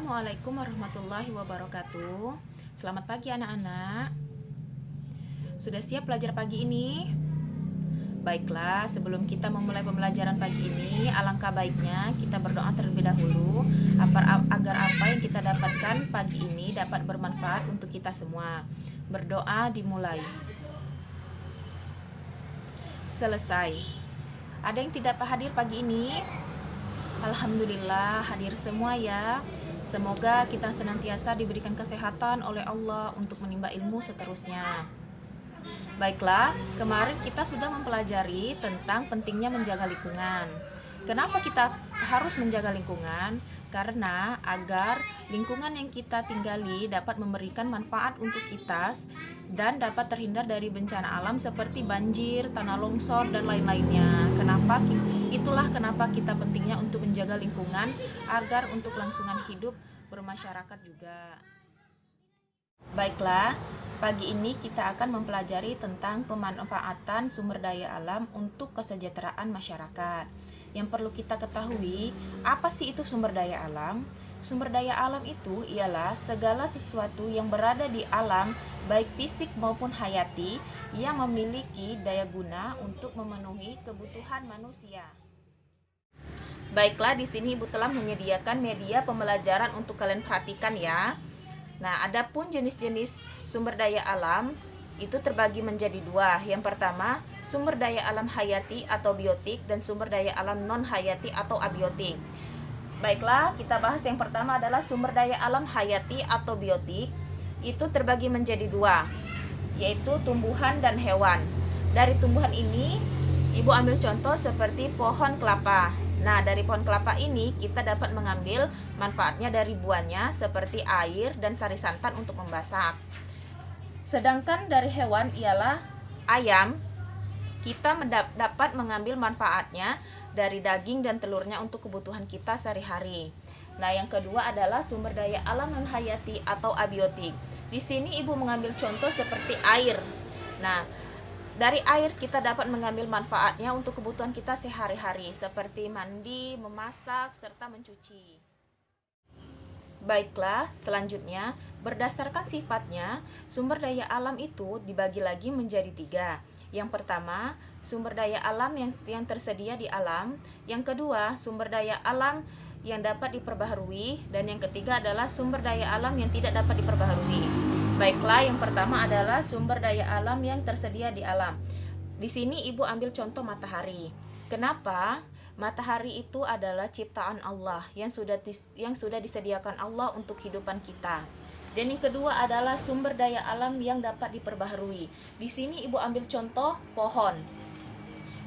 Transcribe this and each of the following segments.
Assalamualaikum warahmatullahi wabarakatuh. Selamat pagi anak-anak. Sudah siap belajar pagi ini? Baiklah, sebelum kita memulai pembelajaran pagi ini, alangkah baiknya kita berdoa terlebih dahulu agar apa yang kita dapatkan pagi ini dapat bermanfaat untuk kita semua. Berdoa dimulai. Selesai. Ada yang tidak hadir pagi ini? Alhamdulillah hadir semua ya. Semoga kita senantiasa diberikan kesehatan oleh Allah untuk menimba ilmu seterusnya. Baiklah, kemarin kita sudah mempelajari tentang pentingnya menjaga lingkungan. Kenapa kita harus menjaga lingkungan? Karena agar lingkungan yang kita tinggali dapat memberikan manfaat untuk kita dan dapat terhindar dari bencana alam seperti banjir, tanah longsor, dan lain-lainnya. Itulah kenapa kita pentingnya untuk menjaga lingkungan agar untuk kelangsungan hidup bermasyarakat juga. Baiklah, pagi ini kita akan mempelajari tentang pemanfaatan sumber daya alam untuk kesejahteraan masyarakat. Yang perlu kita ketahui, apa sih itu sumber daya alam? Sumber daya alam itu ialah segala sesuatu yang berada di alam, baik fisik maupun hayati, yang memiliki daya guna untuk memenuhi kebutuhan manusia. Baiklah, di sini Ibu telah menyediakan media pembelajaran untuk kalian perhatikan ya. Nah, adapun jenis-jenis sumber daya alam itu terbagi menjadi dua. Yang pertama, sumber daya alam hayati atau biotik dan sumber daya alam non hayati atau abiotik. Baiklah, kita bahas yang pertama adalah sumber daya alam hayati atau biotik. Itu terbagi menjadi dua, yaitu tumbuhan dan hewan. Dari tumbuhan ini, Ibu ambil contoh seperti pohon kelapa. Nah, dari pohon kelapa ini kita dapat mengambil manfaatnya dari buahnya seperti air dan sari santan untuk memasak. Sedangkan dari hewan ialah ayam, kita dapat mengambil manfaatnya dari daging dan telurnya untuk kebutuhan kita sehari-hari. Nah, yang kedua adalah sumber daya alam non hayati atau abiotik. Di sini Ibu mengambil contoh seperti air. Nah, dari air kita dapat mengambil manfaatnya untuk kebutuhan kita sehari-hari seperti mandi, memasak, serta mencuci. Baiklah, selanjutnya berdasarkan sifatnya, sumber daya alam itu dibagi lagi menjadi tiga. Yang pertama, sumber daya alam yang tersedia di alam. Yang kedua, sumber daya alam yang dapat diperbaharui. Dan yang ketiga adalah sumber daya alam yang tidak dapat diperbaharui. Baiklah, yang pertama adalah sumber daya alam yang tersedia di alam. Di sini Ibu ambil contoh matahari. Kenapa? Matahari itu adalah ciptaan Allah yang sudah disediakan Allah untuk kehidupan kita. Dan yang kedua adalah sumber daya alam yang dapat diperbaharui. Di sini Ibu ambil contoh pohon.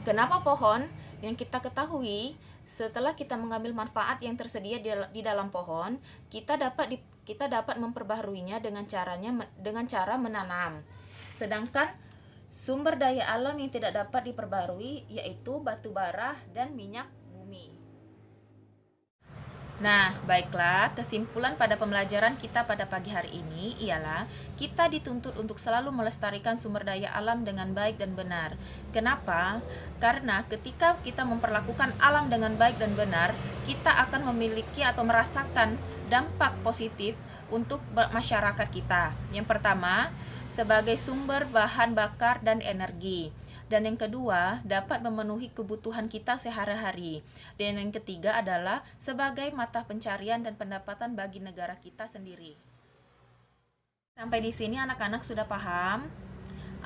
Kenapa pohon? Yang kita ketahui, setelah kita mengambil manfaat yang tersedia di dalam pohon, kita dapat memperbaharuinya dengan cara menanam. Sedangkan sumber daya alam yang tidak dapat diperbaharui yaitu batu bara dan minyak bumi. Nah, baiklah, kesimpulan pada pembelajaran kita pada pagi hari ini ialah kita dituntut untuk selalu melestarikan sumber daya alam dengan baik dan benar. Kenapa? Karena ketika kita memperlakukan alam dengan baik dan benar, kita akan memiliki atau merasakan dampak positif untuk masyarakat kita. Yang pertama, sebagai sumber bahan bakar dan energi. Dan yang kedua, dapat memenuhi kebutuhan kita sehari-hari. Dan yang ketiga adalah sebagai mata pencarian dan pendapatan bagi negara kita sendiri. Sampai di sini anak-anak sudah paham?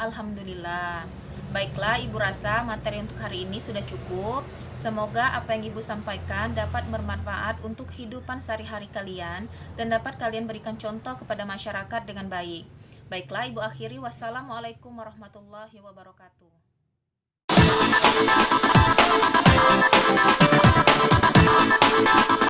Alhamdulillah. Baiklah, Ibu rasa materi untuk hari ini sudah cukup. Semoga apa yang Ibu sampaikan dapat bermanfaat untuk kehidupan sehari-hari kalian dan dapat kalian berikan contoh kepada masyarakat dengan baik. Baiklah, Ibu akhiri. Wassalamualaikum warahmatullahi wabarakatuh.